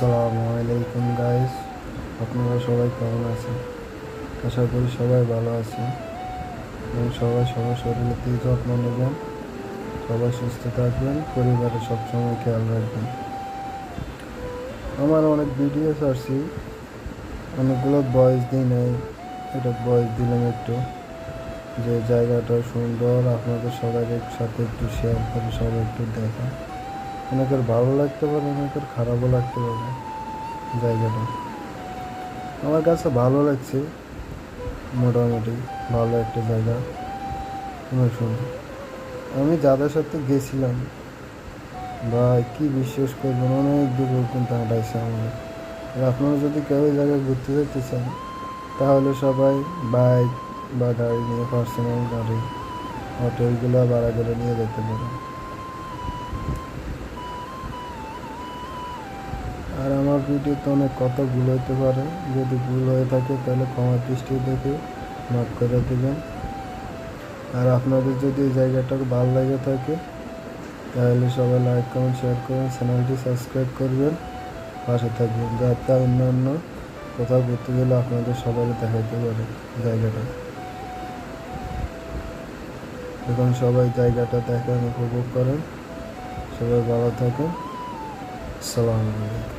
আসসালামু আলাইকুম গাইস, আপনারা সবাই কেমন আছেন? আশা করি সবাই ভালো আছেন এবং সবাই সবার শরীরের দিকে যত্ন নেবেন। সবাই সুস্থ থাকবেন, পরিবারের সবসময় খেয়াল রাখবেন। আমার অনেক ভিডিও ছাড়ছি, অনেকগুলো ভয়েস দিই নাই, এটা ভয়েস দিলাম একটু, যে জায়গাটা সুন্দর, আপনাদের সবাই সাথে একটু শেয়ার করে সবাই একটু দেখা। অনেকের ভালো লাগতে পারে, অনেকের খারাপও লাগতে পারে। জায়গাটা আমার কাছে ভালো লাগছে, মোটামুটি ভালো একটা জায়গা, অনেক সুন্দর। আমি যাদের সাথে গেছিলাম ভাই, কি বিশ্বাস করবেন, অনেক দূর কিন্তু হাঁটাইছে আমাদের। আর আপনারা যদি কেউ ওই জায়গায় ঘুরতে যেতে চান, তাহলে সবাই বাইক বা গাড়ি নিয়ে, পার্সোনাল গাড়ি, অটো, এগুলো ভাড়া করে নিয়ে যেতে পারেন। আর আমার ভিডিওতে অনেক কথা ভুল হতে পারে, যদি ভুল হয়ে থাকে তাহলে ক্ষমা দৃষ্টি দেখে মাফ করে দেবেন। আর আপনাদের যদি এই জায়গাটা ভালো লেগে থাকে, তাহলে সবাই লাইক, কমেন্ট, শেয়ার করবেন, চ্যানেলটি সাবস্ক্রাইব করবেন, পাশে থাকবেন, যাতে অন্যান্য কোথাও ঘুরতে গেলে আপনাদের সবাইকে দেখাইতে পারে জায়গাটা। এখন সবাই জায়গাটা দেখেন, উপভোগ করেন, সবাই ভালো থাকেন। আসসালামু আলাইকুম।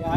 Ya,